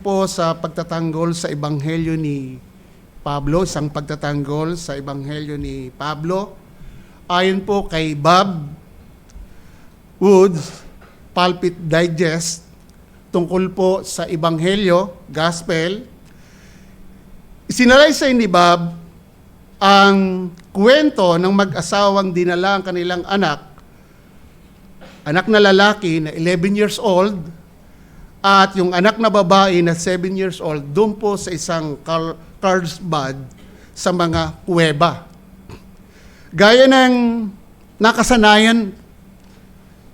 po sa pagtatanggol sa Ebanghelyo ni Pablo, isang pagtatanggol sa Ebanghelyo ni Pablo. Ayon po kay Bob Woods, Pulpit Digest, tungkol po sa Ebanghelyo, Gospel. Isinalaysay ni Bob ang kwento ng mag-asawang dinala ang kanilang anak na lalaki na 11 years old, at yung anak na babae na 7 years old, doon po sa isang Carlsbad sa mga kuweba. Gaya ng nakasanayan,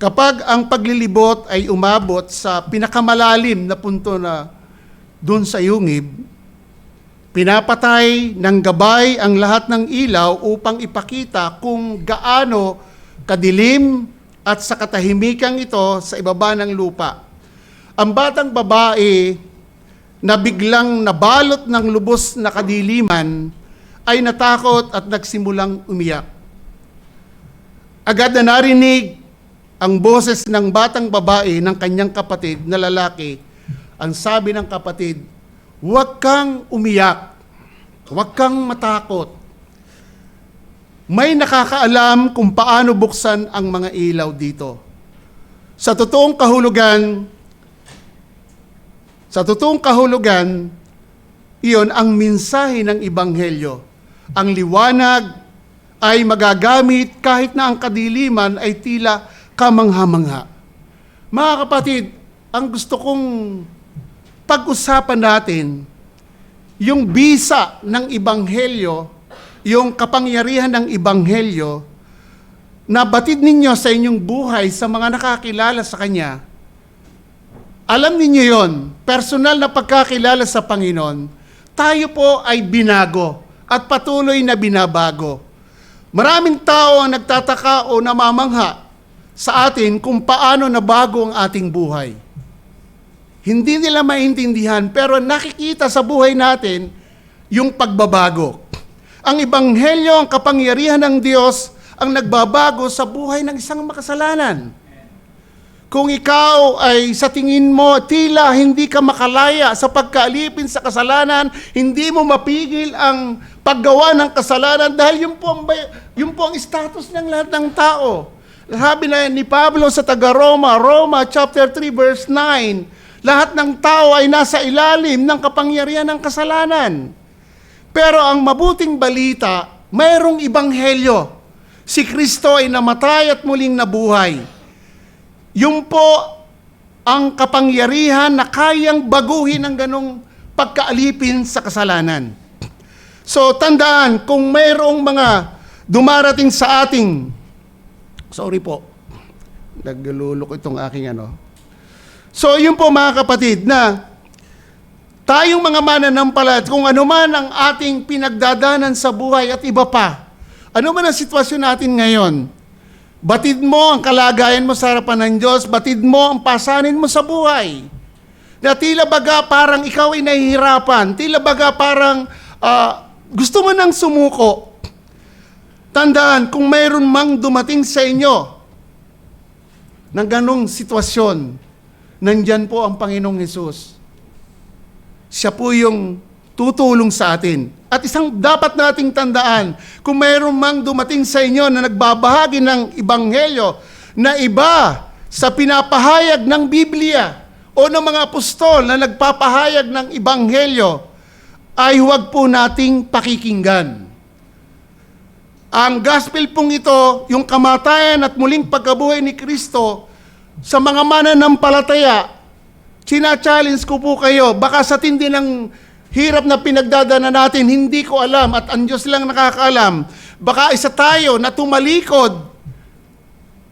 kapag ang paglilibot ay umabot sa pinakamalalim na punto na doon sa yungib, pinapatay ng gabay ang lahat ng ilaw upang ipakita kung gaano kadilim at sa katahimikang ito sa ibaba ng lupa. Ang batang babae na biglang nabalot ng lubos na kadiliman ay natakot at nagsimulang umiyak. Agad na narinig ang boses ng batang babae ng kanyang kapatid na lalaki. Ang sabi ng kapatid, "Huwag kang umiyak, huwag kang matakot. May nakakaalam kung paano buksan ang mga ilaw dito." Sa totoong kahulugan, iyon ang mensahe ng Ebanghelyo. Ang liwanag ay magagamit kahit na ang kadiliman ay tila kamangha-mangha. Mga kapatid, ang gusto kong pag-usapan natin, yung bisa ng Ebanghelyo, yung kapangyarihan ng Ebanghelyo, na batid ninyo sa inyong buhay sa mga nakakilala sa Kanya. Alam ninyo yon, personal na pagkakilala sa Panginoon, tayo po ay binago at patuloy na binabago. Maraming tao ang nagtataka o namamangha sa atin kung paano nabago ang ating buhay. Hindi nila maintindihan, pero nakikita sa buhay natin yung pagbabago. Ang Ebanghelyo, ang kapangyarihan ng Diyos, ang nagbabago sa buhay ng isang makasalanan. Kung ikaw ay sa tingin mo tila hindi ka makalaya sa pagkaalipin sa kasalanan, hindi mo mapigil ang paggawa ng kasalanan dahil yun po ang status ng lahat ng tao. Sabi na ni Pablo sa taga-Roma, Roma chapter 3 verse 9, lahat ng tao ay nasa ilalim ng kapangyarihan ng kasalanan. Pero ang mabuting balita, mayroong Ebanghelyo. Si Kristo ay namatay at muling nabuhay. Yung po ang kapangyarihan na kayang baguhin ang ganong pagkaalipin sa kasalanan. So tandaan, kung mayroong mga dumarating sa ating, sorry po, naglulok itong aking So yun po mga kapatid, na tayong mga mananampalat, kung ano man ang ating pinagdadanan sa buhay at iba pa, ano man ang sitwasyon natin ngayon, batid mo ang kalagayan mo sa harapan ng Diyos, batid mo ang pasanin mo sa buhay. Na tila baga parang ikaw ay nahihirapan, tila baga parang gusto mo nang sumuko. Tandaan, kung mayroon mang dumating sa inyo ng ganong sitwasyon, nandyan po ang Panginoong Hesus. Siya po yung tutulong sa atin. At isang dapat nating tandaan, kung mayroon mang dumating sa inyo na nagbabahagi ng Ebanghelyo na iba sa pinapahayag ng Biblia o ng mga apostol na nagpapahayag ng Ebanghelyo, ay huwag po nating pakikinggan. Ang gospel pong ito, yung kamatayan at muling pagkabuhay ni Kristo sa mga mananampalataya, sina-challenge ko po kayo, baka sa tindi ng hirap na pinagdadaanan natin, hindi ko alam at ang Diyos lang nakakaalam. Baka isa tayo na tumalikod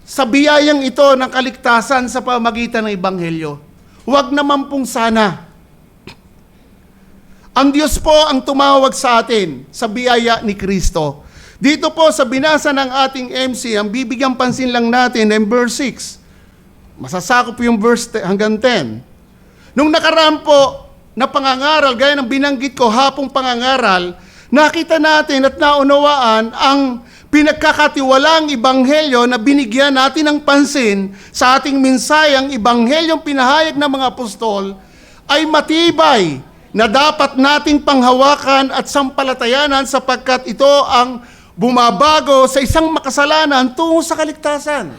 sa biyayang ito ng kaligtasan sa pamagitan ng Ebanghelyo. Huwag naman pong sana. Ang Diyos po ang tumawag sa atin sa biyaya ni Kristo. Dito po sa binasa ng ating MC, ang bibigyang pansin lang natin ng verse 6. Masasakop yung verse hanggang 10. Nung nakaraan po, na pangangaral, gaya ng binanggit ko, hapong pangangaral, nakita natin at naunawaan ang pinagkakatiwalaang Ebanghelyo na binigyan natin ng pansin sa ating mensaheng Ebanghelyong pinahayag ng mga apostol ay matibay na dapat nating panghawakan at sampalatayanan sapagkat ito ang bumabago sa isang makasalanan tungo sa kaligtasan.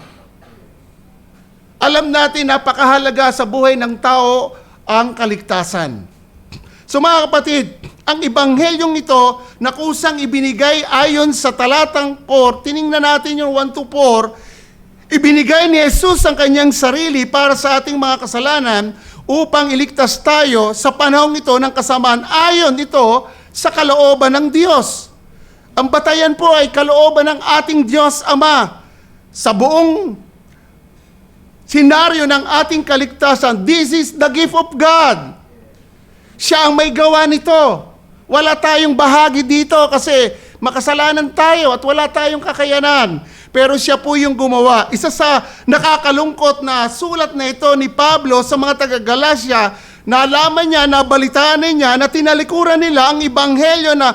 Alam natin napakahalaga sa buhay ng tao ang kaligtasan. So mga kapatid, ang ebanghelyong ito na kusang ibinigay ayon sa talatang 4, tiningnan natin yung 1 to 4, ibinigay ni Jesus ang kanyang sarili para sa ating mga kasalanan upang iligtas tayo sa panahong ito ng kasamaan ayon ito sa kalooban ng Diyos. Ang batayan po ay kalooban ng ating Diyos Ama sa buong senaryo ng ating kaligtasan. This is the gift of God. Siya ang may gawa nito. Wala tayong bahagi dito kasi makasalanan tayo at wala tayong kakayanan. Pero siya po yung gumawa. Isa sa nakakalungkot na sulat na ito ni Pablo sa mga taga-Galacia, nalaman niya, nabalitaan niya, na tinalikuran nila ang ebanghelyo na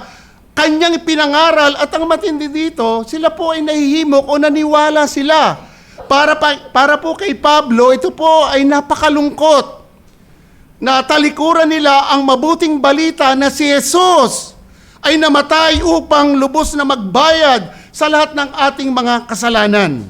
kanyang pinangaral at ang matindi dito, sila po ay nahihimok o naniwala sila. Para po kay Pablo, ito po ay napakalungkot na talikuran nila ang mabuting balita na si Jesus ay namatay upang lubos na magbayad sa lahat ng ating mga kasalanan.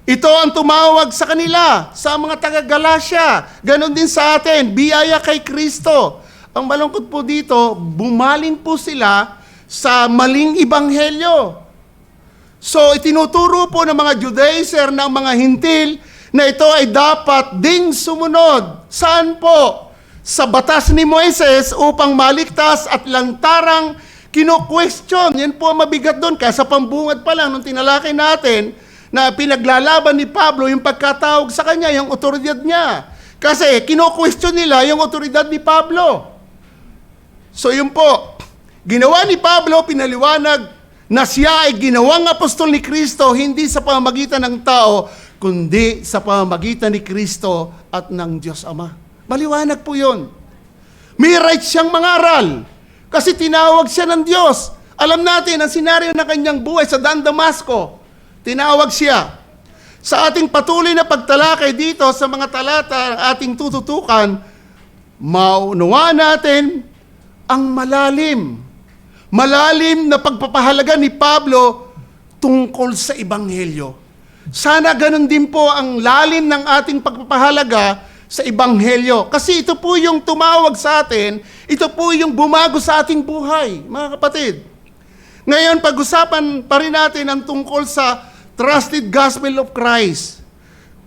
Ito ang tumawag sa kanila, sa mga taga-Galacia. Ganon din sa atin, biyaya kay Kristo. Ang malungkot po dito, bumaling po sila sa maling ebanghelyo. So, itinuturo po ng mga Judaizer ng mga Hintil na ito ay dapat ding sumunod. Saan po? Sa batas ni Moises upang maligtas at lantarang kino-question. Yan po ang mabigat doon. Kaya sa pambungad pa lang, nung tinalakay natin, na pinaglalaban ni Pablo yung pagkatawag sa kanya, yung otoridad niya. Kasi kino-question nila yung otoridad ni Pablo. So yun po, ginawa ni Pablo, pinaliwanag na siya ay ginawang apostol ni Kristo, hindi sa pamamagitan ng tao, kundi sa pamamagitan ni Kristo at ng Diyos Ama. Maliwanag po yun. May right siyang mangaral, kasi tinawag siya ng Diyos. Alam natin, ang senaryo ng kanyang buhay sa Dan Damasco, tinawag siya. Sa ating patuloy na pagtalakay dito sa mga talata ng ating tututukan, maunawaan natin ang malalim na pagpapahalaga ni Pablo tungkol sa Ebanghelyo. Sana ganun din po ang lalim ng ating pagpapahalaga sa Ebanghelyo. Kasi ito po yung tumawag sa atin, ito po yung bumago sa ating buhay, mga kapatid. Ngayon, pag-usapan pa rin natin ang tungkol sa trusted gospel of Christ.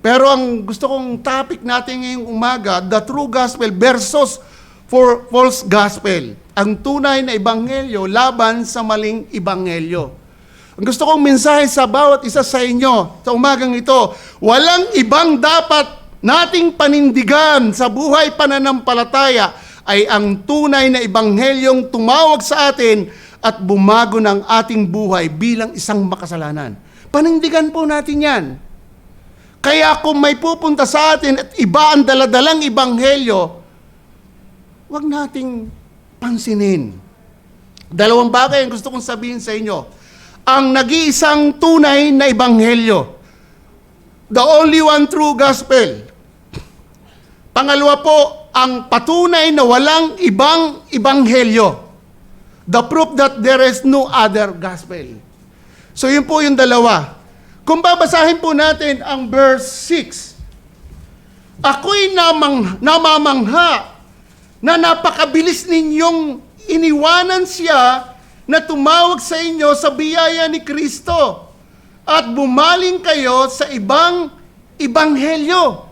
Pero ang gusto kong topic natin ngayong umaga, the true gospel versus for false gospel. Ang tunay na ebanghelyo laban sa maling ebanghelyo. Ang gusto kong mensahe sa bawat isa sa inyo sa umagang ito, walang ibang dapat nating panindigan sa buhay pananampalataya ay ang tunay na ebanghelyong tumawag sa atin at bumago ng ating buhay bilang isang makasalanan. Panindigan po natin yan. Kaya kung may pupunta sa atin at iba ang daladalang ebanghelyo, wag nating pansinin. Dalawang bagay ang gusto kong sabihin sa inyo. Ang nag-iisang tunay na ebanghelyo. The only one true gospel. Pangalawa po, ang patunay na walang ibang ebanghelyo. The proof that there is no other gospel. So yun po yung dalawa. Kung babasahin po natin ang verse 6, ako'y namamangha na napakabilis ninyong iniwanan siya na tumawag sa inyo sa biyaya ni Kristo at bumaling kayo sa ibang ebanghelyo.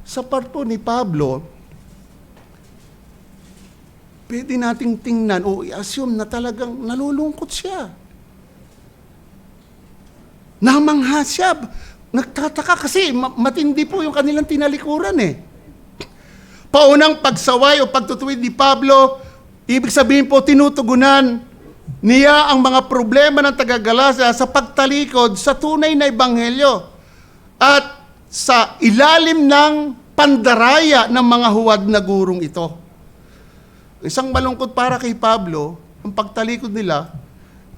Sa part po ni Pablo, pwede nating tingnan o i-assume na talagang nalulungkot siya. Namangha siya. Nagtataka kasi matindi po yung kanilang tinalikuran eh. Paunang pagsaway o pagtutuwid ni Pablo, ibig sabihin po tinutugunan niya ang mga problema ng taga-Galacia sa pagtalikod sa tunay na ebanghelyo at sa ilalim ng pandaraya ng mga huwad na gurong ito. Isang malungkot para kay Pablo, ang pagtalikod nila,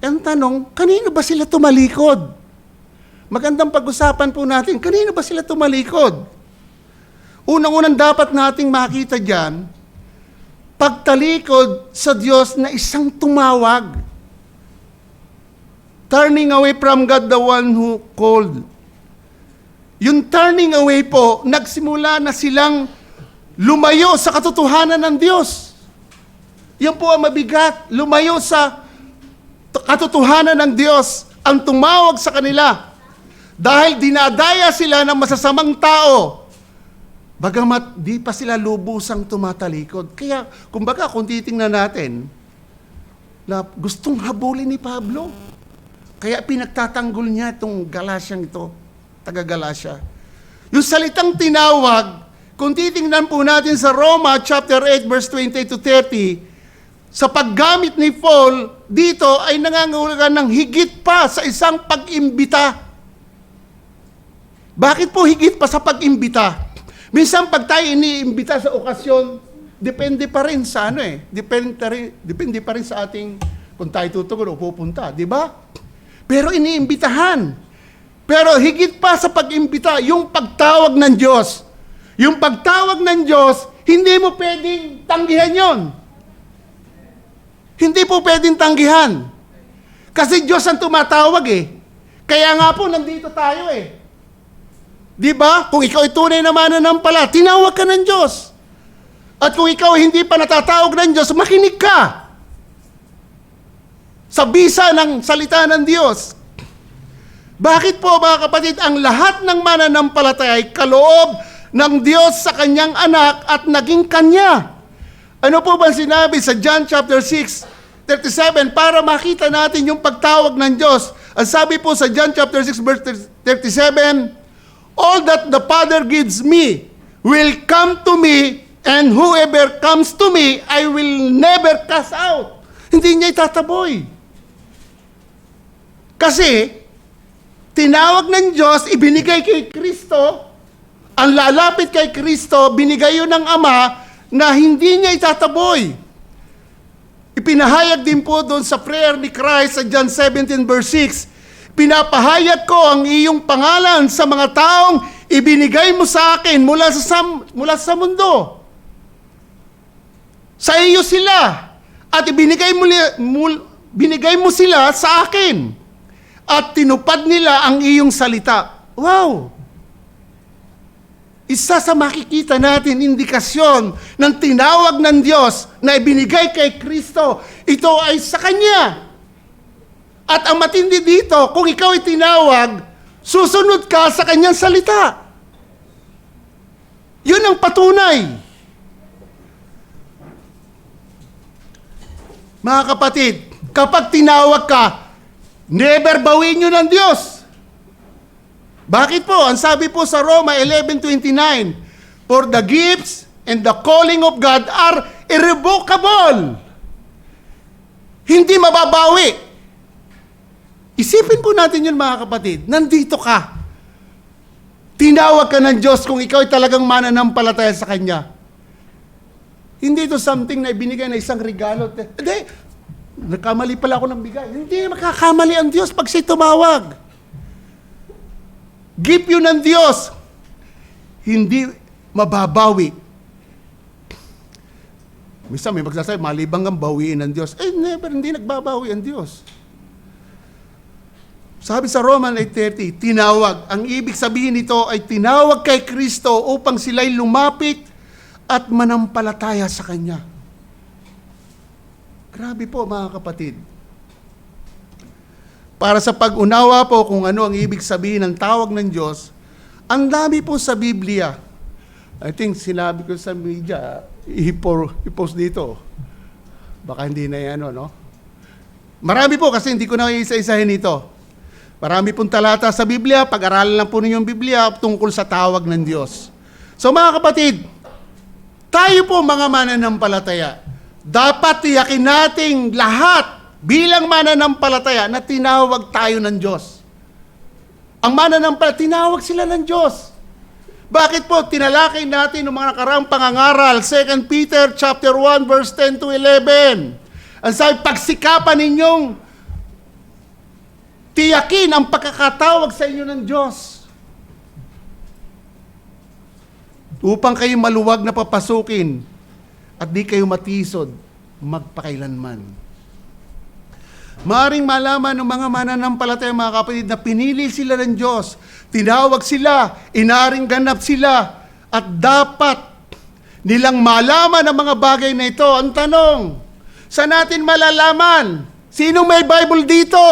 ang tanong, kanino ba sila tumalikod? Magandang pag-usapan po natin, kanino ba sila tumalikod? Unang-unang dapat nating makita diyan, pagtalikod sa Diyos na isang tumawag. Turning away from God, the one who called. Yung turning away po, nagsimula na silang lumayo sa katotohanan ng Diyos. Yan po ang mabigat. Lumayo sa katotohanan ng Diyos ang tumawag sa kanila. Dahil dinadaya sila ng masasamang tao. Bagamat di pa sila lubusang tumatalikod. Kaya, kumbaga, kung titingnan natin, na gustong habulin ni Pablo. Kaya pinagtatanggol niya itong Galatiang ito, taga-Galatia. Yung salitang tinawag, kung titingnan po natin sa Roma chapter 8 verse 20 to 30, sa paggamit ni Paul, dito ay nangangahulugan ng higit pa sa isang pag-imbita. Bakit po higit pa sa pag-imbita? Minsan pag tayo iniimbita sa okasyon, depende pa rin sa depende pa rin sa ating kung tayo tutugon o pupunta, di ba? Pero iniimbitahan. Pero higit pa sa pag-imbita, yung pagtawag ng Diyos. Yung pagtawag ng Diyos, hindi mo pwedeng tanggihan yon. Hindi po pwedeng tanggihan. Kasi Diyos ang tumatawag eh. Kaya nga po, nandito tayo eh. Di ba? Kung ikaw ay tunay na mananampala, tinawag ka ng Diyos. At kung ikaw hindi pa natatawag ng Diyos, makinig ka sa bisa ng salita ng Diyos. Bakit po mga kapatid, ang lahat ng mananampalataya ay kaloob ng Diyos sa kanyang anak at naging kanya? Ano po ba sinabi sa John chapter 6:37 para makita natin yung pagtawag ng Diyos? Ang sabi po sa John chapter 6 verse 37, all that the Father gives me will come to me, and whoever comes to me, I will never cast out. Hindi niya itataboy. Kasi, tinawag ng Diyos, ibinigay kay Kristo, ang lalapit kay Kristo, binigay yun ng Ama, na hindi niya itataboy. Ipinahayag din po doon sa prayer ni Christ sa John 17 verse 6, pinapahayag ko ang iyong pangalan sa mga taong ibinigay mo sa akin mula sa mundo. Sa iyo sila, at binigay mo sila sa akin. At tinupad nila ang iyong salita. Wow! Isa sa makikita natin, indikasyon ng tinawag ng Diyos na ibinigay kay Kristo, ito ay sa Kanya. At ang matindi dito, kung ikaw ay tinawag, susunod ka sa Kanyang salita. Yun ang patunay. Mga kapatid, kapag tinawag ka, never bawiin nyo ng Diyos. Bakit po? Ang sabi po sa Roma 11:29, for the gifts and the calling of God are irrevocable. Hindi mababawi. Isipin po natin yun mga kapatid. Nandito ka. Tinawag ka ng Diyos kung ikaw ay talagang mananampalataya sa Kanya. Hindi ito something na ibinigay na isang regalo. Hindi. Nagkamali pala ako ng bigay. Hindi makakamali ang Diyos pag siya tumawag. Gift yun ng Diyos. Hindi mababawi. Minsan may magsasabi, malibang ang bawiin ng Diyos. Never, hindi nagbabawi ang Diyos. Sabi sa Roman 8:30, tinawag. Ang ibig sabihin nito ay tinawag kay Kristo upang sila'y lumapit at manampalataya sa Kanya. Grabe po mga kapatid. Para sa pag-unawa po kung ano ang ibig sabihin ng tawag ng Diyos, ang dami po sa Biblia. I think sinabi ko sa media, i-post dito. Baka hindi na yan, no? Marami po kasi hindi ko na isa-isahin ito. Marami pong talata sa Biblia, pag-aralan lang po ninyong Biblia tungkol sa tawag ng Diyos. So mga kapatid, tayo po mga mananampalataya, dapat tiyakin nating lahat bilang mananampalataya na tinawag tayo ng Diyos. Ang mananampalataya, tinawag sila ng Diyos. Bakit po? Tinalakay natin ng mga nakaraang pangangaral, 2 Peter chapter 1 verse 10 to 11. Ang sabi, pagsikapan ninyong tiyakin ang pagkakatawag sa inyo ng Diyos. upang kayo maluwag na papasukin at di kayo matisod magpakailanman. Maaring malaman ng mga mananampalataya, mga kapatid, na pinili sila ng Diyos, tinawag sila, inaring ganap sila, at dapat nilang malaman ang mga bagay na ito. Ang tanong, saan natin malalaman? Sinong may Bible dito?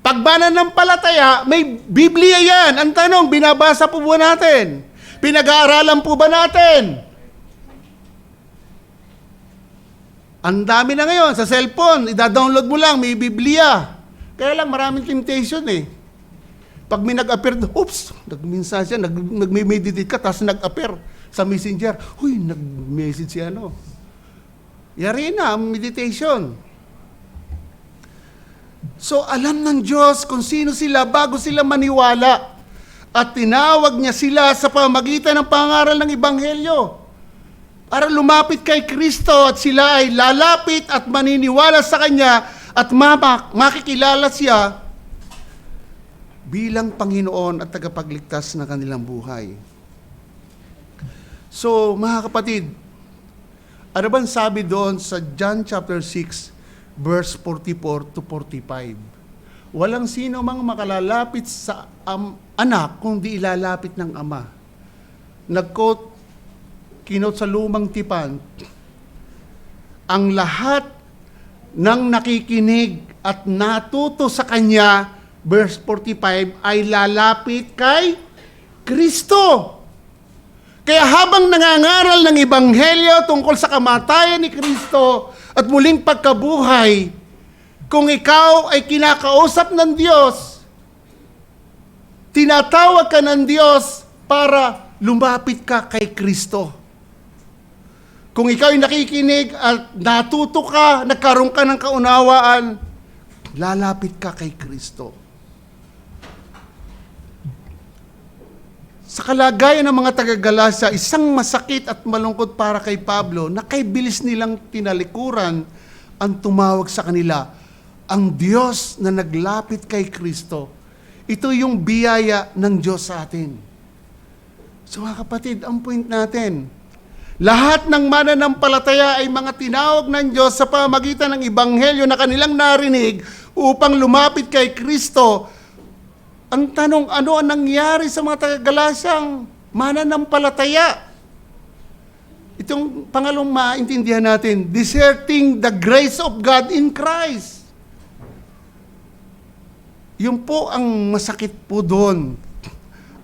Pag mananampalataya, may Biblia yan. Ang tanong, binabasa po ba natin? Pinag-aaralan po ba natin? Ang dami na ngayon, sa cellphone, ida-download mo lang, may Biblia. Kaya lang, maraming temptation eh. Pag may nag-appear, oops, minsan siya, nag-meditate ka, tapos nag-appear sa messenger, huy, nag-message siya, ano. Yari na, ang meditation. So, alam ng Diyos kung sino sila bago sila maniwala. At tinawag niya sila sa pamagitan ng pangaral ng Ebanghelyo. Para lumapit kay Kristo at sila ay lalapit at maniniwala sa Kanya at makikilala siya bilang Panginoon at tagapagligtas ng kanilang buhay. So, mga kapatid, ano bang sabi doon sa John chapter 6, verse 44 to 45? Walang sino mang makalalapit sa anak kung di ilalapit ng ama. Nag-quote, kinote sa Lumang Tipan, ang lahat ng nakikinig at natuto sa Kanya, verse 45, ay lalapit kay Kristo. Kaya habang nangangaral ng Ebanghelyo tungkol sa kamatayan ni Kristo at muling pagkabuhay, kung ikaw ay kinakausap ng Diyos, tinatawag ka ng Diyos para lumapit ka kay Kristo. Kung ikaw ay nakikinig at natuto ka, nagkaroon ka ng kaunawaan, lalapit ka kay Kristo. Sa kalagayan ng mga taga-Galacia, isang masakit at malungkot para kay Pablo na kay bilis nilang tinalikuran ang tumawag sa kanila, ang Diyos na naglapit kay Kristo. Ito yung biyaya ng Diyos sa atin. So mga kapatid, ang point natin, lahat ng mananampalataya ay mga tinawag ng Diyos sa pamagitan ng Ebanghelyo na kanilang narinig upang lumapit kay Kristo. Ang tanong, ano ang nangyari sa mga taga-Galasyang mananampalataya? Itong pangalong maintindihan natin, deserting the grace of God in Christ. Yun po ang masakit po doon.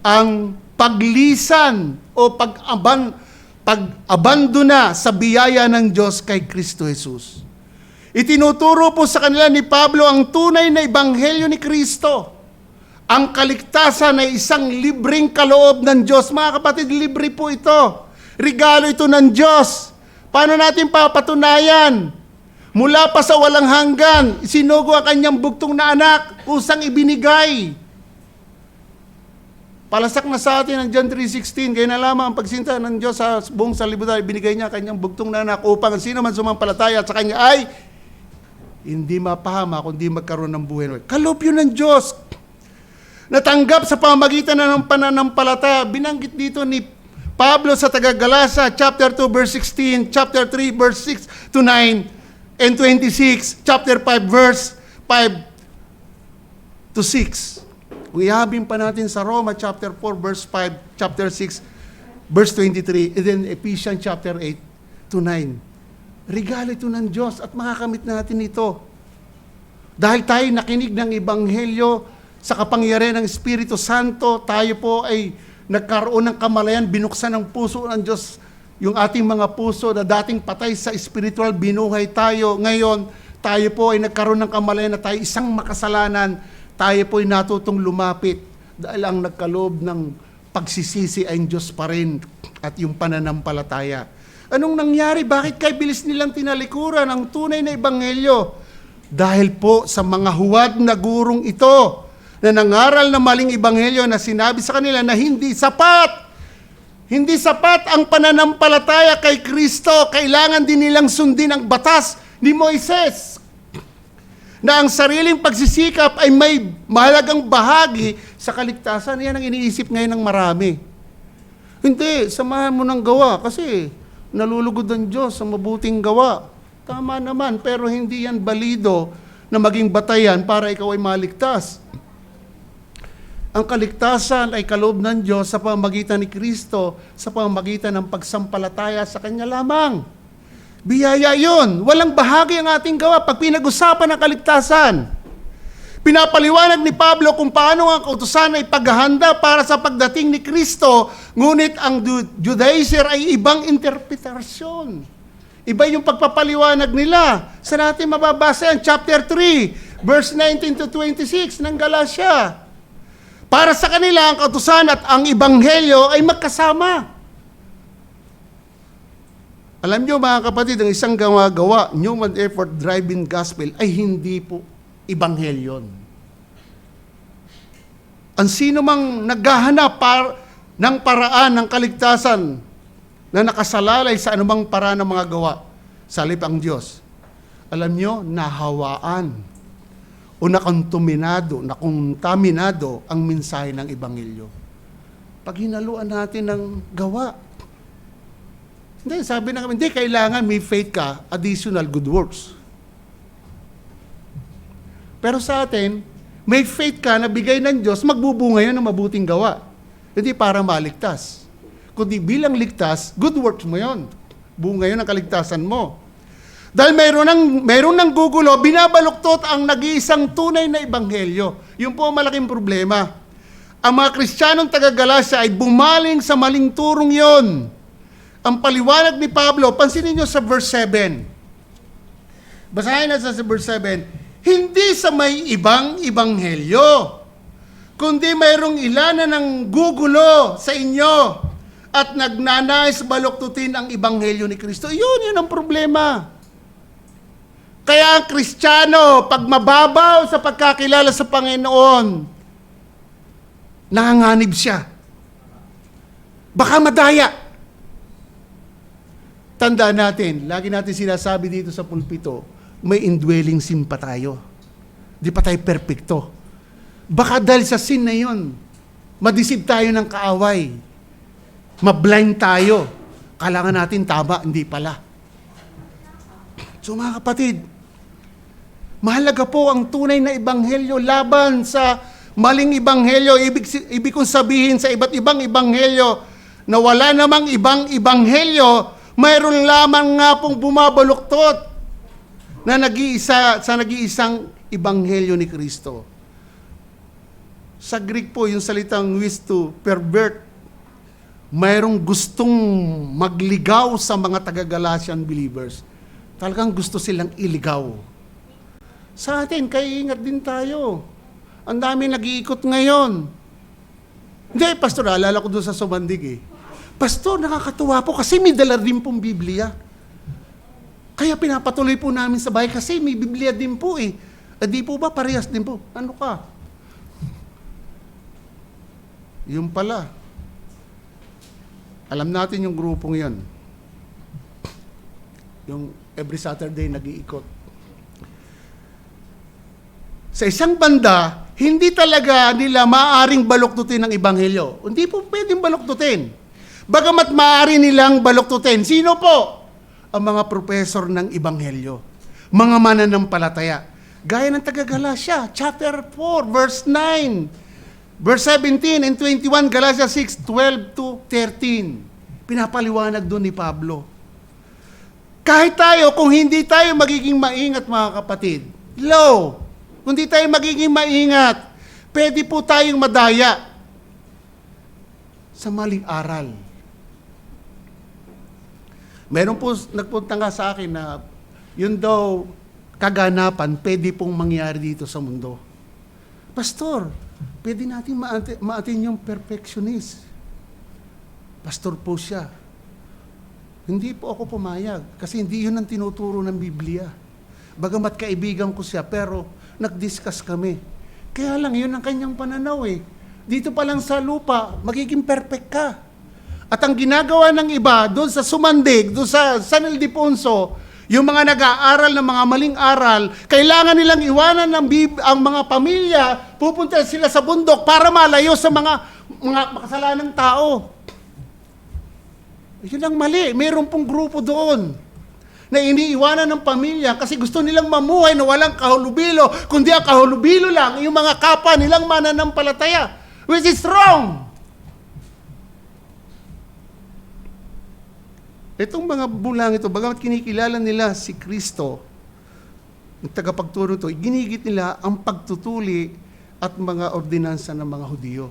Ang paglisan o pag-abandona sa biyaya ng Diyos kay Kristo Jesus. Itinuturo po sa kanila ni Pablo ang tunay na Ebanghelyo ni Kristo. Ang kaligtasan ay isang libreng kaloob ng Diyos. Mga kapatid, libre po ito. Regalo ito ng Diyos. Paano natin papatunayan? Mula pa sa walang hanggan, isinugo ang kanyang bugtong na anak, kusang ibinigay. Palasak na sa atin ang John 3:16, kaya na lamang ang pagsinta ng Diyos sa buong sanlibutan, ibinigay niya kanyang bugtong na anak upang sino man sumampalataya sa kanya ay hindi mapahama kundi magkaroon ng buhay. Kaloob yun ng Diyos. Natanggap sa pamagitan ng pananampalataya. Binanggit dito ni Pablo sa taga-Galacia, chapter 2, verse 16, chapter 3, verse 6 to 9, and 26, chapter 5, verse 5 to 6. Kung ihabin pa natin sa Roma chapter 4, verse 5, chapter 6, verse 23, and then Ephesians chapter 8 to 9. Regalo ito ng Diyos at makakamit natin ito. Dahil tayo nakinig ng Ebanghelyo sa kapangyarihan ng Espiritu Santo, tayo po ay nagkaroon ng kamalayan, binuksan ng puso ng Diyos, yung ating mga puso na dating patay sa spiritual, binuhay tayo. Ngayon, tayo po ay nagkaroon ng kamalayan na tayo isang makasalanan, tayo po ay natutong lumapit dahil ang nagkaloob ng pagsisisi ay Diyos pa rin at yung pananampalataya. Anong nangyari? Bakit kay bilis nilang tinalikuran ang tunay na Ebanghelyo? Dahil po sa mga huwad na gurong ito na nangaral na maling Ebanghelyo na sinabi sa kanila na hindi sapat. Hindi sapat ang pananampalataya kay Kristo. Kailangan din nilang sundin ang batas ni Moises. Na ang sariling pagsisikap ay may mahalagang bahagi sa kaligtasan. Yan ang iniisip ngayon ng marami. Hindi, samahan mo ng gawa kasi nalulugod ang Diyos sa mabuting gawa. Tama naman, pero hindi yan balido na maging batayan para ikaw ay maligtas. Ang kaligtasan ay kaloob ng Diyos sa pamamagitan ni Kristo, sa pamamagitan ng pagsampalataya sa Kanya lamang. Biyaya yun. Walang bahagi ang ating gawa pag pinag-usapan ng kaligtasan. Pinapaliwanag ni Pablo kung paano ang kautusan ay paghahanda para sa pagdating ni Kristo, ngunit ang Judaizer ay ibang interpretasyon. Iba yung pagpapaliwanag nila. Sa natin mababasa yan, chapter 3, verse 19 to 26 ng Galatia. Para sa kanila, ang kautusan at ang ebanghelyo ay magkasama. Alam nyo mga kapatid, ang isang gawa, human effort drive-in gospel ay hindi po ebanghelyon. Ang sino mang naghahanap ng paraan ng kaligtasan na nakasalalay sa anumang paraan ng mga gawa, salip ang Diyos. Alam nyo, nahawaan o nakontaminado ang mensahe ng ebanghelyo. Pag hinaluan natin ng gawa, hindi, sabi na kami, hindi, kailangan may faith ka, additional good works. Pero sa atin, may faith ka na bigay ng Diyos, magbubunga yun ng mabuting gawa. Hindi para maligtas. Kundi bilang ligtas, good works mo yun. Bunga yun ang kaligtasan mo. Dahil mayroon ng gugulo, binabaluktot ang nag-iisang tunay na ebanghelyo. Yun po ang malaking problema. Ang mga Kristiyanong taga-Galacia ay bumaling sa maling turong yon. Ang paliwanag ni Pablo, pansinin nyo sa verse 7. Basahin natin sa verse 7. Hindi sa may ibang ebanghelyo, kundi mayroong ilanan ng gugulo sa inyo at nagnanais baluktutin ang ebanghelyo ni Kristo. Yun ang problema. Kaya ang Kristiyano, pag mababaw sa pagkakilala sa Panginoon, nanganganib siya. Baka madaya. Tandaan natin, lagi natin sinasabi dito sa pulpito, may indwelling sin pa tayo. Di pa tayo perfecto. Baka dahil sa sin na yun, madisip tayo ng kaaway. Mablind tayo. Kailangan natin tama, hindi pala. So mga kapatid, mahalaga po ang tunay na ebanghelyo laban sa maling ebanghelyo. Ibig kong sabihin sa iba't ibang ebanghelyo na wala namang ibang ebanghelyo, mayroon lamang nga pong bumabaluktot na nag-iisang ebanghelyo ni Kristo. Sa Greek po, yung salitang wish to pervert, mayroong gustong magligaw sa mga taga-Galatian believers. Talagang gusto silang iligaw. Sa atin, kaya ingat din tayo. Ang dami nag-iikot ngayon. Hindi, pastor, alala ko doon sa Sumandig Pastor, nakakatuwa po kasi may dala din pong Biblia. Kaya pinapatuloy po namin sa bahay kasi may Biblia din po Di po ba parehas din po? Ano ka? Yung pala. Alam natin yung grupong yan. Yung every Saturday nag-iikot. Sa isang banda, hindi talaga nila maaaring baluktutin ang ebanghelyo. Hindi po pwedeng baluktutin. Bagamat maaari nilang baluktutin. Sino po? Ang mga professor ng ebanghelyo. Mga mananampalataya. Gaya ng taga-Galacia, chapter 4, verse 9. Verse 17 and 21, Galatia 6, 12 to 13. Pinapaliwanag doon ni Pablo. Kahit tayo, kung hindi tayo magiging maingat mga kapatid, kung hindi tayo magiging maingat, pwede po tayong madaya sa maling aral. Meron po nagpunta nga sa akin na yun daw kaganapan pwede pong mangyari dito sa mundo. Pastor, pwede natin maatin yung perfectionist. Pastor po siya. Hindi po ako pumayag kasi hindi yun ang tinuturo ng Biblia. Bagamat kaibigan ko siya, pero nag-discuss kami. Kaya lang, yun ang kanyang pananaw Dito pa lang sa lupa, magiging perfect ka. At ang ginagawa ng iba, doon sa Sumandig, doon sa San Ildefonso, yung mga nag-aaral ng mga maling aral, kailangan nilang iwanan ang mga pamilya, pupunta sila sa bundok para malayo sa mga makasalanang tao. Yun ang mali. Mayroon pong grupo doon na iniiwanan ng pamilya kasi gusto nilang mamuhay na walang kahulubilo, kundi ang kahulubilo lang yung mga kapwa nilang mananampalataya, which is wrong. Itong mga bulang ito, bagamat kinikilala nila si Kristo, ang tagapagturo ito, ginigit nila ang pagtutuli at mga ordinansa ng mga Hudyo.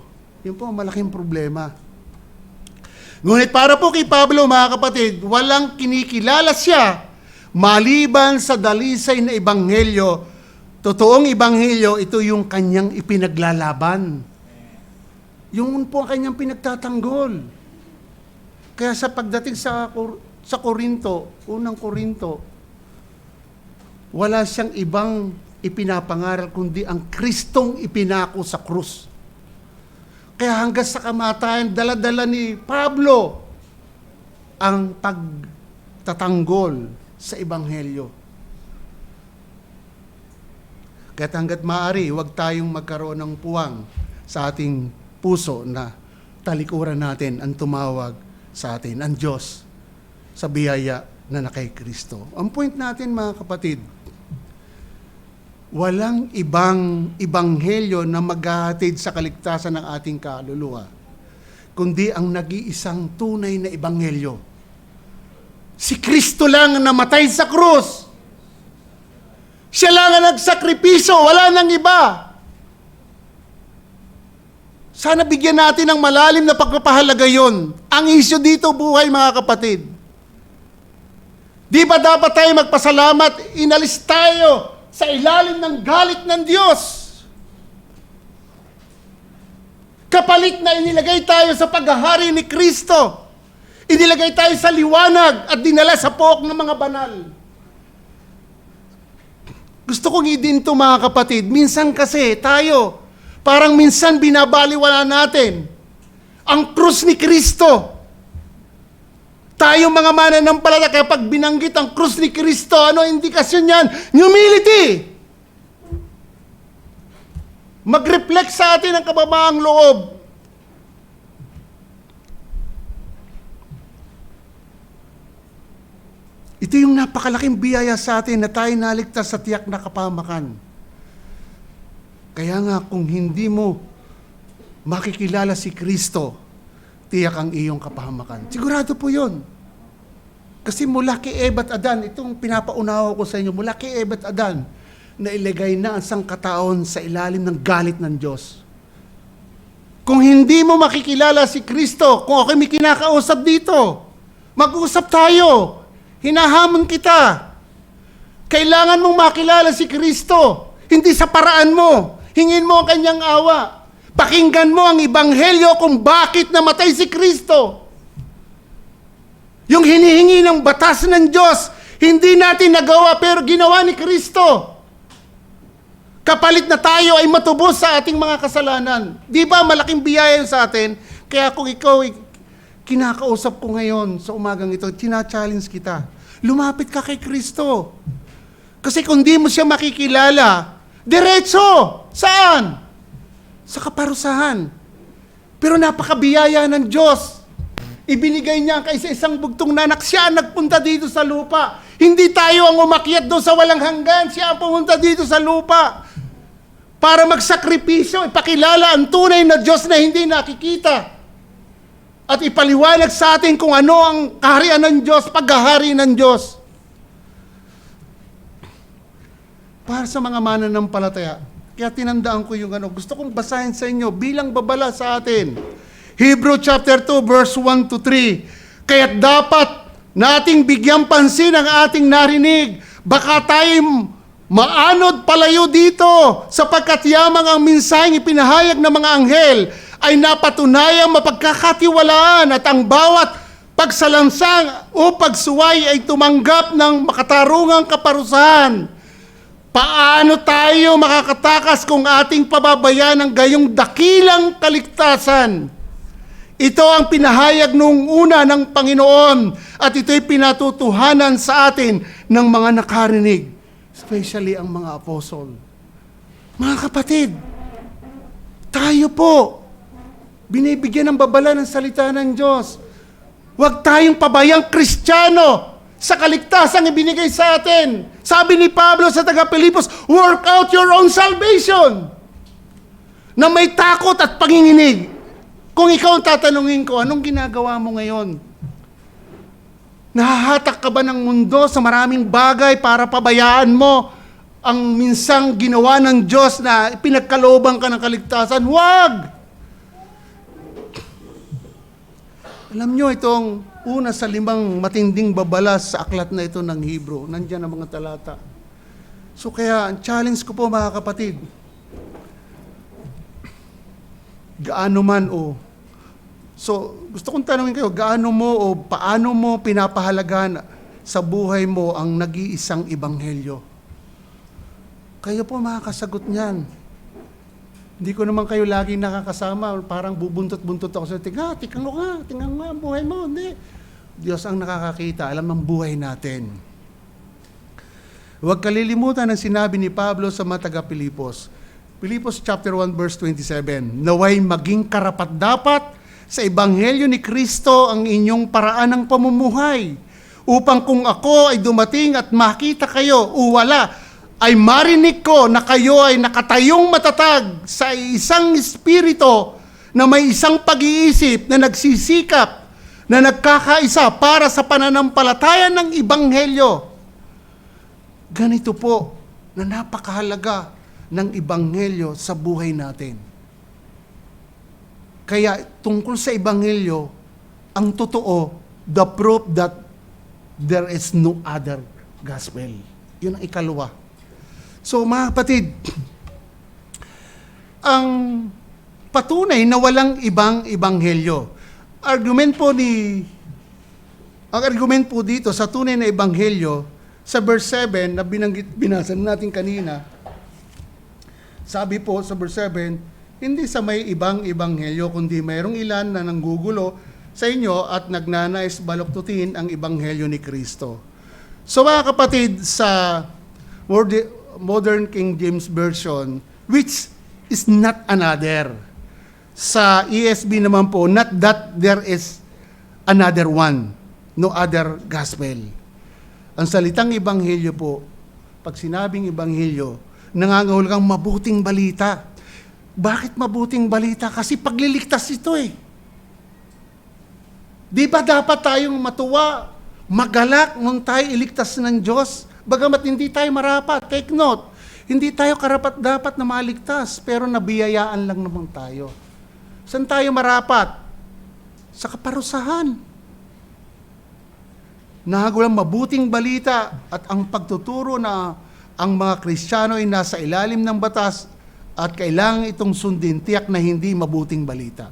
Yun po ang malaking problema. Ngunit para po kay Pablo, mga kapatid, walang kinikilala siya maliban sa dalisay na ebanghelyo. Totoong ebanghelyo, ito yung kanyang ipinaglalaban. Yung po ang kanyang pinagtatanggol. Kaya sa pagdating sa Korinto, unang Korinto, wala siyang ibang ipinapangaral kundi ang Kristong ipinako sa krus. Kaya hanggang sa kamatayan, dala-dala ni Pablo ang pagtatanggol sa ebanghelyo. Kaya hanggat maaari, huwag tayong magkaroon ng puwang sa ating puso na talikuran natin ang tumawag sa atin, ang Diyos, sa biyaya na nakay Kristo. Ang point natin, mga kapatid, walang ibang ebanghelyo na maghahatid sa kaligtasan ng ating kaluluwa, kundi ang nag-iisang tunay na ebanghelyo. Si Kristo lang ang namatay sa krus. Siya lang ang nagsakripisyo, wala nang iba. Sana bigyan natin ng malalim na pagpapahalaga yon. Ang isyu dito, buhay, mga kapatid. Di ba dapat tayo magpasalamat? Inalis tayo sa ilalim ng galit ng Diyos. Kapalit na inilagay tayo sa paghahari ni Kristo. Inilagay tayo sa liwanag at dinala sa pook ng mga banal. Gusto kong idinto, mga kapatid, minsan kasi tayo, parang minsan binabaliwala natin ang krus ni Kristo. Tayo mga mananampalataya, kapag binanggit ang krus ni Kristo, ano indikasyon yan? Humility! Mag-reflect sa atin ang kababaang loob. Ito yung napakalaking biyaya sa atin na tayo naligtas sa tiyak na kapahamakan. Kaya nga, kung hindi mo makikilala si Kristo, tiyak ang iyong kapahamakan. Sigurado po yun. Kasi mula kay Eva at Adan, itong pinapaunawa ko sa inyo, mula kay Eva at Adan, nailagay na ang sangkataon sa ilalim ng galit ng Diyos. Kung hindi mo makikilala si Kristo, kung ako may kinakausap dito, mag-usap tayo. Hinahamon kita. Kailangan mong makilala si Kristo. Hindi sa paraan mo. Hingin mo ang kanyang awa. Pakinggan mo ang ebanghelyo kung bakit namatay si Kristo. Yung hinihingi ng batas ng Diyos, hindi natin nagawa pero ginawa ni Kristo. Kapalit na tayo ay matubos sa ating mga kasalanan. Di ba malaking biyaya sa atin? Kaya kung ikaw kinakausap ko ngayon sa umagang ito, tina-challenge kita. Lumapit ka kay Kristo. Kasi kung di mo siya makikilala, diretso! Saan? Sa kaparusahan. Pero napakabiyaya ng Diyos. Ibinigay niya ang kaisa-isang bugtong na anak. Siya ang nagpunta dito sa lupa. Hindi tayo ang umakyat doon sa walang hanggan. Siya ang pumunta dito sa lupa. Para magsakripisyo, ipakilala ang tunay na Diyos na hindi nakikita. At ipaliwanag sa atin kung ano ang kaharian ng Diyos, paghahari ng Diyos. Para sa mga mananampalataya, kaya tinandaan ko yung gusto kong basahin sa inyo bilang babala sa atin. Hebrew chapter 2 verse 1 to 3. Kaya't dapat nating bigyang pansin ang ating narinig. Baka tayo maanod palayo dito sapagkat yamang ang mensaheng ipinahayag ng mga anghel ay napatunayang mapagkakatiwalaan at ang bawat pagsalansang o pagsuway ay tumanggap ng makatarungang kaparusahan. Paano tayo makakatakas kung ating pababayaan ang gayong dakilang kaligtasan? Ito ang pinahayag noong una ng Panginoon at ito'y pinatutuhanan sa atin ng mga nakarinig, especially ang mga apostol. Mga kapatid, tayo po, binibigyan ng babala ng salita ng Diyos. Huwag tayong pabayang Kristiyano sa kaligtasang ibinigay sa atin. Sabi ni Pablo sa taga-Pilipos, work out your own salvation. Na may takot at panginginig. Kung ikaw ang tatanungin ko, anong ginagawa mo ngayon? Nahahatak ka ba ng mundo sa maraming bagay para pabayaan mo ang minsang ginawa ng Diyos na pinagkalooban ka ng kaligtasan? Huwag! Alam nyo, itong una sa 5 matinding babalas sa aklat na ito ng Hebrew. Nandiyan ang mga talata. So kaya, ang challenge ko po mga kapatid, gaano man so gusto kong tanungin kayo, gaano mo o paano mo pinapahalagan sa buhay mo ang nag-iisang ebanghelyo? Kayo po makakasagot niyan. Hindi ko naman kayo laging nakakasama, parang bubuntot-buntot ako sa tingnan mo ang buhay mo. Hindi. Diyos ang nakakakita, alam ng buhay natin. Huwag kalilimutan ang sinabi ni Pablo sa mga taga-Pilipos. Pilipos chapter 1 verse 27, naway maging karapat-dapat sa ebanghelyo ni Kristo ang inyong paraan ng pamumuhay, upang kung ako ay dumating at makita kayo o wala, ay marinig ko na kayo ay nakatayong matatag sa isang espiritu na may isang pag-iisip na nagsisikap, na nagkakaisa para sa pananampalataya ng ebanghelyo. Ganito po na napakahalaga ng ebanghelyo sa buhay natin. Kaya tungkol sa ebanghelyo, ang totoo, the proof that there is no other gospel. Yun ang ikalawa. So mga kapatid, ang patunay na walang ibang ebanghelyo. Ang argument po dito sa tunay na ebanghelyo, sa verse 7 na binasa natin kanina, sabi po sa verse 7, hindi sa may ibang ebanghelyo, kundi mayroong ilan na nanggugulo sa inyo at nagnanais baluktutin ang ebanghelyo ni Kristo. So mga kapatid, sa Modern King James Version, which is not another. Sa ESV naman po, not that there is another one, no other gospel. Ang salitang ebanghelyo po, pag sinabing ebanghelyo, nangangahulugang mabuting balita. Bakit mabuting balita? Kasi pagliligtas ito eh. Di ba dapat tayong matuwa, magalak nung tayo iligtas ng Diyos? Bagamat hindi tayo marapat, take note, hindi tayo karapat-dapat na maligtas, pero nabiyayaan lang naman tayo. Saan tayo marapat? Sa kaparusahan. Nahagulang mabuting balita at ang pagtuturo na ang mga Kristiyano ay nasa ilalim ng batas at kailangan itong sundin, tiyak na hindi mabuting balita.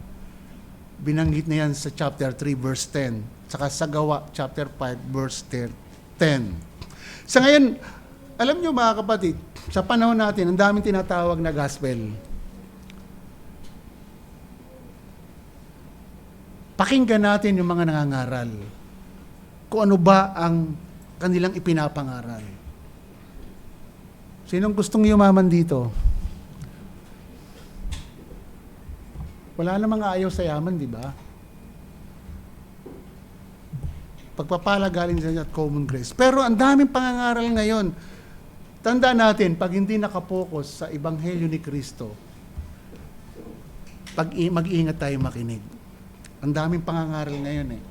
Binanggit na yan sa chapter 3 verse 10, saka sa Gawa chapter 5 verse 10. Sa ngayon, alam nyo mga kapatid, sa panahon natin, ang daming tinatawag na gospel. Pakinggan natin yung mga nangangaral. Kung ano ba ang kanilang ipinapangaral. Sinong gustong yumaman dito? Wala namang ayaw sa yaman, di ba? Pagpapala galing sa at common grace. Pero ang daming pangangaral ngayon. Tandaan natin, pag hindi nakapokus sa ebanghelyo ni Kristo, mag-iingat tayo makinig. Ang daming pangangaral ngayon eh.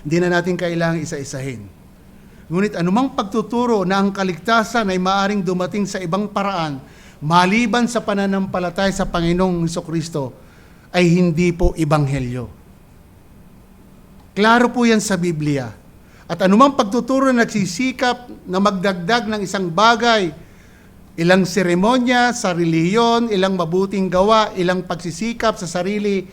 Hindi na natin kailangang isa-isahin. Ngunit anumang pagtuturo na ang kaligtasan ay maaring dumating sa ibang paraan, maliban sa pananampalataya sa Panginoong Hesukristo, ay hindi po ebanghelyo. Klaro po yan sa Biblia. At anumang pagtuturo na nagsisikap na magdagdag ng isang bagay, ilang seremonya sa relihiyon, ilang mabuting gawa, ilang pagsisikap sa sarili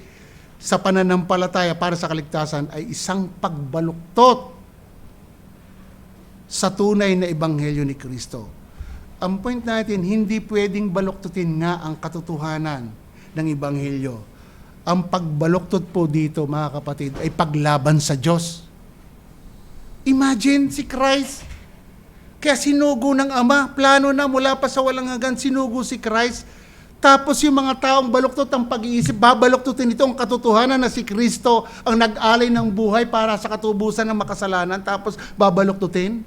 sa pananampalataya para sa kaligtasan ay isang pagbaluktot sa tunay na ebanghelyo ni Kristo. Ang point natin, hindi pwedeng baluktutin nga ang katotohanan ng ebanghelyo. Ang pagbaluktot po dito, mga kapatid, ay paglaban sa Diyos. Imagine si Christ, kaya sinugo ng Ama, plano na mula pa sa walang hanggan, sinugo si Christ, Tapos yung mga taong baluktot ang pag-iisip, babaluktutin ito ang katotohanan na si Kristo ang nag-alay ng buhay para sa katubusan ng makasalanan, tapos babaluktutin.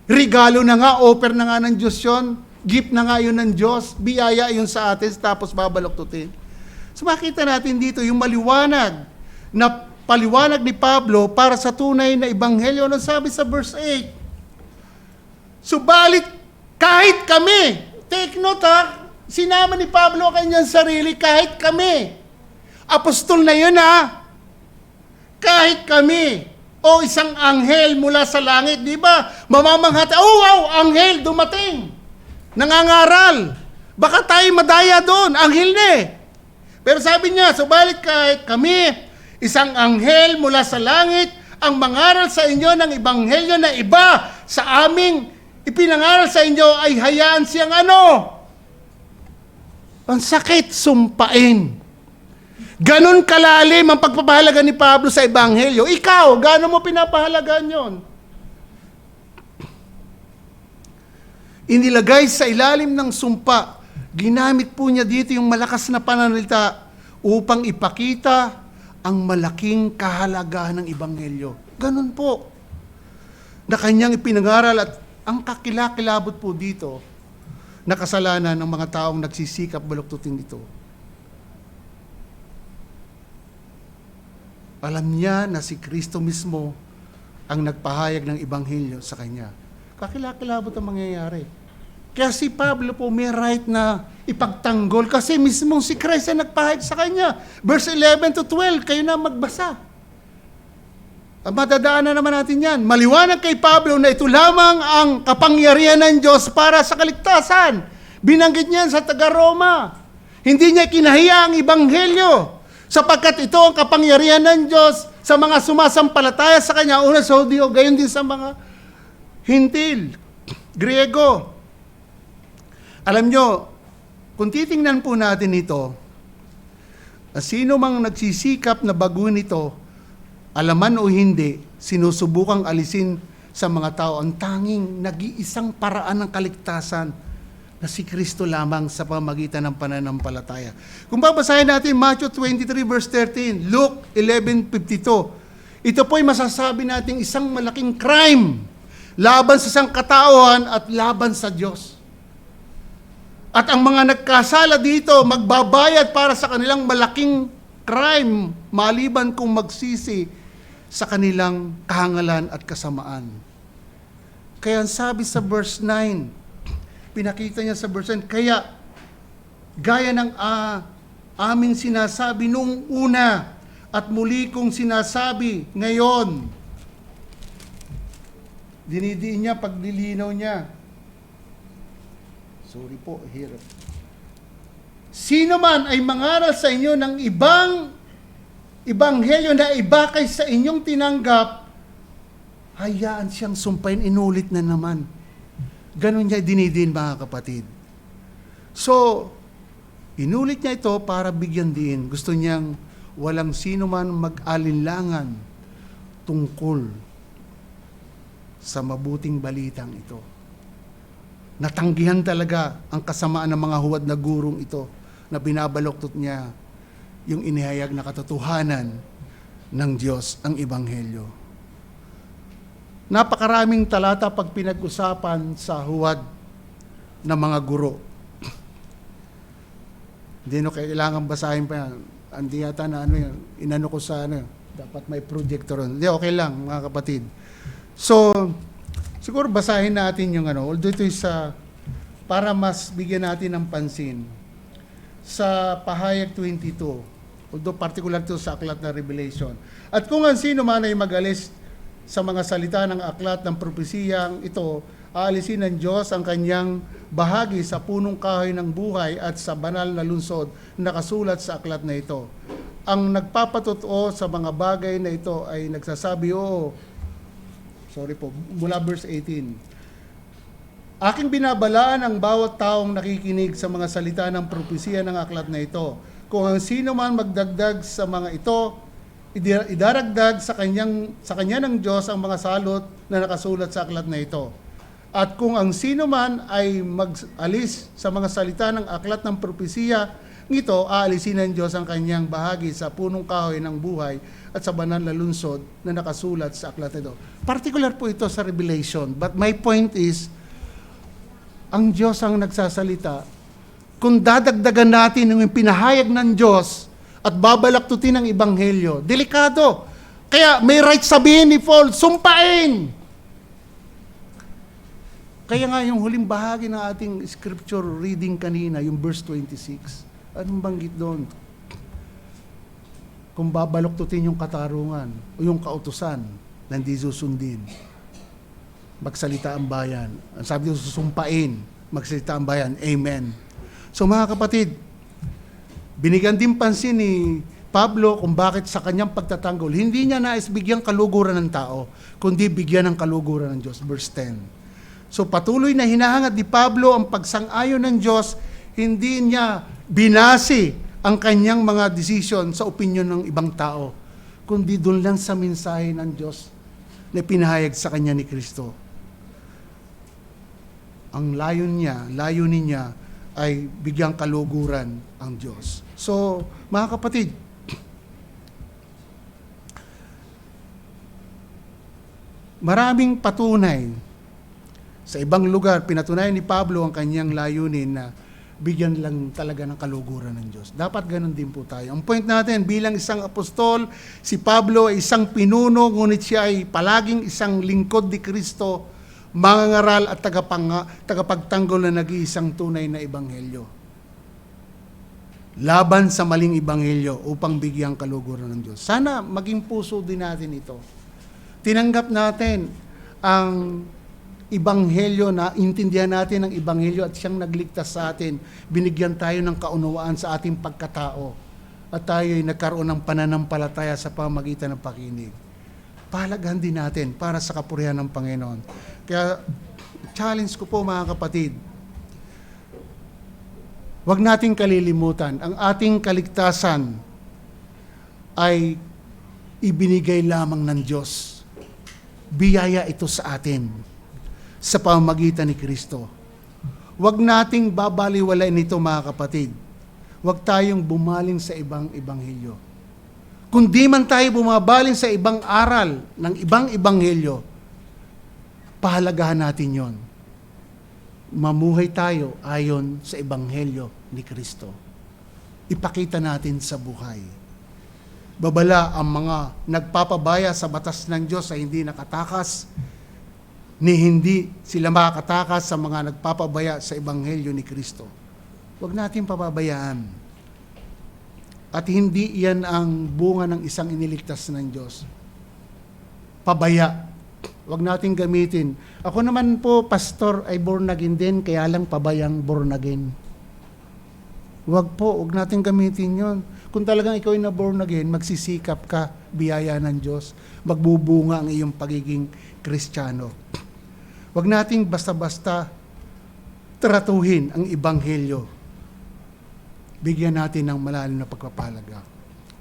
Regalo na nga, offer na nga ng Diyos yun, gift na nga yun ng Diyos, biyaya yun sa atin, tapos babaluktutin. So makita natin dito yung maliwanag na paliwanag ni Pablo para sa tunay na ebanghelyo. Ano sabi sa verse 8? Subalit kahit kami, take note ha, sinama ni Pablo ang kanyang sarili, kahit kami. Apostol na yun ha. Kahit kami. O isang anghel mula sa langit, di ba? Mamamanghat, oh wow, anghel dumating. Nangangaral. Baka tayo madaya doon, anghel na eh. Pero sabi niya, subalit kahit kami, isang anghel mula sa langit, ang mangaral sa inyo ng ebanghelyo na iba sa aming ipinangaral sa inyo ay hayaan siyang ano? Ang sakit, sumpain. Ganon kalalim ang pagpapahalaga ni Pablo sa ebanghelyo. Ikaw, gaano mo pinapahalagaan yon? Inilagay sa ilalim ng sumpa. Ginamit po niya dito yung malakas na pananalita upang ipakita ang malaking kahalagahan ng ebanghelyo. Ganon po. Na kanyang ipinangaral at ang kakilakilabot po dito na kasalanan ng mga taong nagsisikap baluktutin ito. Alam niya na si Kristo mismo ang nagpahayag ng ebanghelyo sa kanya. Kakilakilabot ang mangyayari. Kaya si Pablo po may right na ipagtanggol kasi mismo si Christ ang nagpahayag sa kanya. Verse 11 to 12, kayo na magbasa. Madadaanan naman natin yan. Maliwanag kay Pablo na ito lamang ang kapangyarihan ng Diyos para sa kaligtasan. Binanggit niyan sa taga-Roma. Hindi niya kinahiya ang ebanghelyo sapagkat ito ang kapangyarihan ng Diyos sa mga sumasampalataya sa Kanya. Una sa Hudyo, gayon din sa mga Hintil, Griego. Alam nyo, kung titingnan po natin ito, sino mang nagsisikap na baguhin ito, alaman o hindi, sinusubukang alisin sa mga tao ang tanging nag-iisang paraan ng kaligtasan na si Kristo lamang sa pamagitan ng pananampalataya. Kung babasahin natin Matthew 23 verse 13, Luke 11:52, ito po'y masasabi natin isang malaking crime laban sa sangkatauhan at laban sa Diyos. At ang mga nagkasala dito, magbabayad para sa kanilang malaking crime maliban kung magsisi sa kanilang kahangalan at kasamaan. Kaya ang sabi sa verse 9, pinakita niya sa verse 9, kaya gaya ng aming sinasabi noong una at muli kong sinasabi ngayon. Dinidiin niya, paglilinaw niya. Sorry po, hirap. Sino man ay mangaral sa inyo ng ibang ebanghelyo na iba kay sa inyong tinanggap, hayaan siyang sumpain, inulit na naman. Ganon niya dinidin, mga kapatid. So, inulit niya ito para bigyan din. Gusto niyang walang sino man mag-alinlangan tungkol sa mabuting balitang ito. Natanggihan talaga ang kasamaan ng mga huwad na gurong ito na binabaluktot niya yung inihayag na katotohanan ng Diyos, ang ebanghelyo. Napakaraming talata pag pinag-usapan sa huwad ng mga guro. Hindi kailangan basahin pa yan. Hindi yata na inano ko sa dapat may projector. Hindi, okay lang mga kapatid. So, siguro basahin natin yung although ito is para mas bigyan natin ng pansin. Sa Pahayag 22, although particular to sa aklat na Revelation. At kung ang sino man ay mag-alis sa mga salita ng aklat ng propesiyang ito, aalisin ng Diyos ang kanyang bahagi sa punong kahoy ng buhay at sa banal na lungsod na nakasulat sa aklat na ito. Ang nagpapatotoo sa mga bagay na ito ay nagsasabi, mula verse 18. Aking binabalaan ang bawat taong nakikinig sa mga salita ng propesiya ng aklat na ito. Kung ang sino man magdagdag sa mga ito, idaragdag sa kanya ng Diyos ang mga salot na nakasulat sa aklat na ito. At kung ang sino man ay mag-alis sa mga salita ng aklat ng propesiya, nito aalisin ng Diyos ang kanyang bahagi sa punong kahoy ng buhay at sa banal na lungsod na nakasulat sa aklat nito. Particular po ito sa Revelation. But my point is, ang Diyos ang nagsasalita. Kung dadagdagan natin yung pinahayag ng Diyos at babalaktutin ang Ebanghelyo, delikado. Kaya may right sabihin ni Paul, sumpain! Kaya nga yung huling bahagi ng ating scripture reading kanina, yung verse 26, anong banggit doon? Kung babaluktutin yung katarungan o yung kautusan na hindi susundin, magsalita ang bayan. Ang sabi dito, susumpain, magsalita ang bayan. Amen. So mga kapatid, binigyan din pansin ni Pablo kung bakit sa kanyang pagtatanggol, hindi niya nais bigyang kaluguran ng tao, kundi bigyan ng kaluguran ng Diyos. Verse 10. So patuloy na hinahangad ni Pablo ang pagsang-ayon ng Diyos, hindi niya binasi ang kanyang mga desisyon sa opinyon ng ibang tao, kundi doon lang sa mensahe ng Diyos na pinahayag sa kanya ni Kristo. Ang layunin niya ay bigyang kaluguran ang Diyos. So, mga kapatid, maraming patunay sa ibang lugar, pinatunayan ni Pablo ang kanyang layunin na bigyan lang talaga ng kaluguran ng Diyos. Dapat ganun din po tayo. Ang point natin, bilang isang apostol, si Pablo ay isang pinuno, ngunit siya ay palaging isang lingkod ni Kristo, mangangaral at tagapagtanggol na nag-iisang tunay na ebanghelyo. Laban sa maling ebanghelyo upang bigyang kaluguran ng Diyos. Sana maging puso din natin ito. Tinanggap natin ang Ebanghelyo, na intindihan natin ang Ebanghelyo at siyang nagligtas sa atin. Binigyan tayo ng kaunawaan sa ating pagkatao at tayo ay nagkaroon ng pananampalataya sa pamagitan ng pakinig. Pahalagahan din natin para sa kapurihan ng Panginoon. Kaya challenge ko po mga kapatid, huwag nating kalilimutan, ang ating kaligtasan ay ibinigay lamang ng Diyos. Biyaya ito sa atin sa pamamagitan ni Kristo. Huwag nating babaliwalain ito mga kapatid. Huwag tayong bumaling sa ibang ebanghelyo. Kung di man tayo bumabaling sa ibang aral ng ibang ebanghelyo, pahalagahan natin yon. Mamuhay tayo ayon sa ebanghelyo ni Kristo. Ipakita natin sa buhay. Babala ang mga nagpapabaya sa batas ng Diyos ay hindi nakatakas, ni hindi sila makakatakas sa mga nagpapabaya sa ebanghelyo ni Kristo. Huwag natin pababayaan. At hindi iyan ang bunga ng isang iniligtas ng Diyos. Pabaya. Huwag natin gamitin. Ako naman po, pastor, ay born again din, kaya lang pabayang born again. Huwag natin gamitin yon. Kung talagang ikaw ay na born again, magsisikap ka, biyaya ng Diyos, magbubunga ang iyong pagiging Kristiyano. Huwag nating basta-basta tratuhin ang ebanghelyo. Bigyan natin ng malalim na pagpapalaga.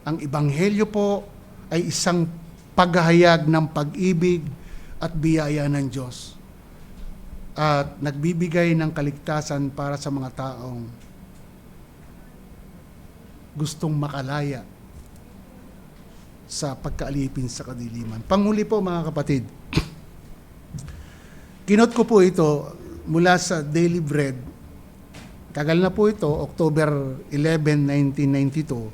Ang ebanghelyo po ay isang paghahayag ng pag-ibig at biyaya ng Diyos. At nagbibigay ng kaligtasan para sa mga taong gustong makalaya sa pagkaalipin sa kadiliman. Panghuli po mga kapatid, kinot ko po ito mula sa Daily Bread. Tagal na po ito, October 11, 1992.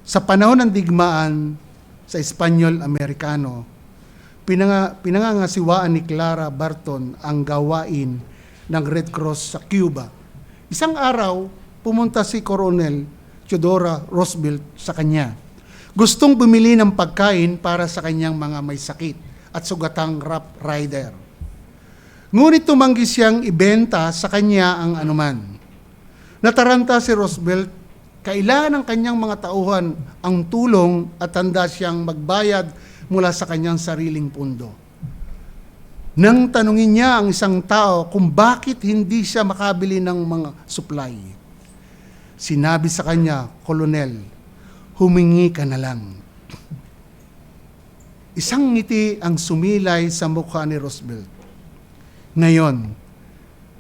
Sa panahon ng digmaan sa Espanyol-Amerikano, pinangangasiwaan ni Clara Barton ang gawain ng Red Cross sa Cuba. Isang araw, pumunta si Coronel Theodore Roosevelt sa kanya. Gustong bumili ng pagkain para sa kanyang mga may sakit at sugatang Rough Rider. Ngunit tumanggi siyang ibenta sa kanya ang anuman. Nataranta si Roosevelt, kailangan ng kanyang mga tauhan ang tulong at handa siyang magbayad mula sa kanyang sariling pundo. Nang tanungin niya ang isang tao kung bakit hindi siya makabili ng mga supply, sinabi sa kanya, Kolonel, humingi ka na lang. Isang ngiti ang sumilay sa mukha ni Roosevelt. Ngayon,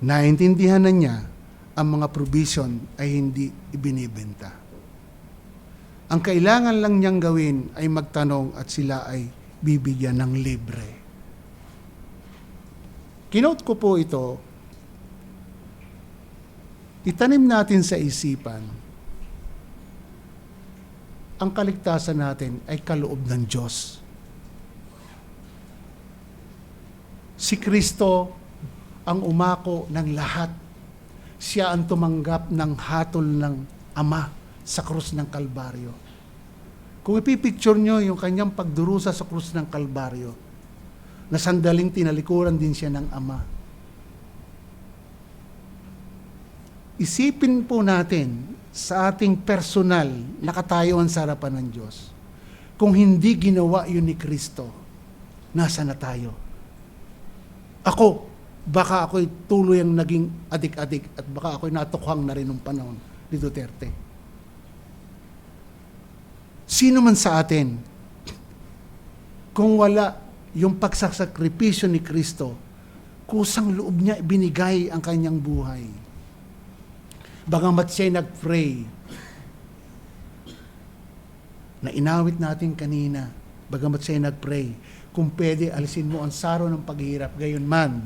naintindihan na niya ang mga provision ay hindi ibinibenta. Ang kailangan lang niyang gawin ay magtanong at sila ay bibigyan ng libre. Kinote ko po ito, itanim natin sa isipan, ang kaligtasan natin ay kaloob ng Diyos. Si Kristo ang umako ng lahat. Siya ang tumanggap ng hatol ng Ama sa krus ng Kalbaryo. Kung ipipicture nyo yung kanyang pagdurusa sa krus ng Kalbaryo, na sandaling tinalikuran din siya ng Ama. Isipin po natin sa ating personal na katayuan sa harapan ng Diyos. Kung hindi ginawa yun ni Kristo, nasa na tayo? Ako, baka ako'y tuluyang naging adik-adik at baka ako'y natukhang na rin ng panahon ni Duterte. Sino man sa atin, kung wala yung pagsasakripisyo ni Kristo, kusang loob niya ibinigay ang kanyang buhay. Bagamat siya'y nag-pray, na inawit natin kanina, bagamat siya'y nag-pray, kung pwede, alisin mo ang saro ng paghihirap, gayon man,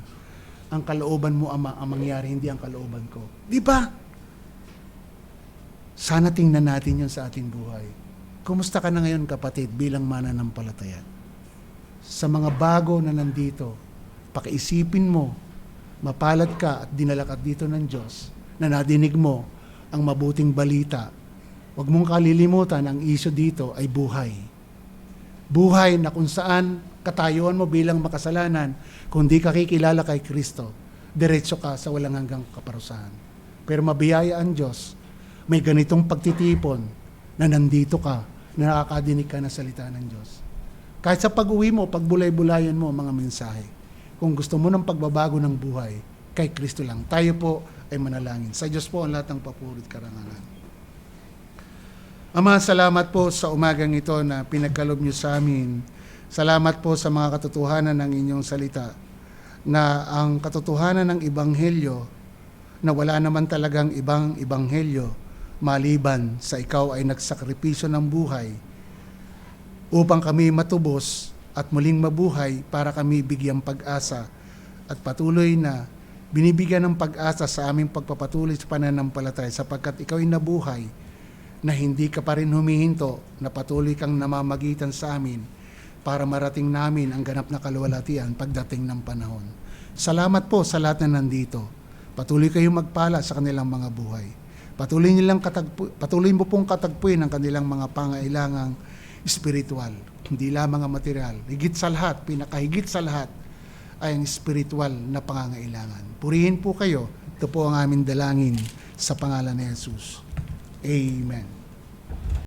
ang kalooban mo, Ama, ang mangyari, hindi ang kalooban ko. Di ba? Sana tingnan natin yun sa ating buhay. Kumusta ka na ngayon, kapatid, bilang mananampalataya? Sa mga bago na nandito, pakiisipin mo, mapalad ka at dinala ka dito ng Diyos, na nadinig mo ang mabuting balita. Huwag mong kalilimutan, ang isyo dito ay buhay. Buhay na kung saan katayuan mo bilang makasalanan, kung di ka kikilala kay Kristo, diretso ka sa walang hanggang kaparusahan. Pero mabiyaya ang Diyos, may ganitong pagtitipon na nandito ka, na nakakadinig ka ng salita ng Diyos. Kahit sa pag-uwi mo, pagbulay-bulayan mo mga mensahe. Kung gusto mo ng pagbabago ng buhay, kay Kristo lang. Tayo po ay manalangin. Sa Diyos po ang lahat ng papuri at karangalan. Ama, salamat po sa umagang ito na pinagkalob niyo sa amin. Salamat po sa mga katotohanan ng inyong salita, na ang katotohanan ng Ebanghelyo, na wala naman talagang ibang Ebanghelyo, maliban sa ikaw ay nagsakripisyo ng buhay, upang kami matubos at muling mabuhay para kami bigyang pag-asa at patuloy na binibigyan ng pag-asa sa aming pagpapatuloy sa pananampalataya sapagkat ikaw ay nabuhay na hindi ka pa rin humihinto, na patuloy kang namamagitan sa amin para marating namin ang ganap na kaluwalhatian pagdating ng panahon. Salamat po sa lahat na nandito. Patuloy kayong magpala sa kanilang mga buhay. Patuloy mo pong katagpuin ang kanilang mga pangailangang espiritual, hindi lamang ang material. Higit sa lahat, pinakahigit sa lahat, ay ang spiritual na pangangailangan. Purihin po kayo. Ito po ang aming dalangin sa pangalan ni Jesus. Amen.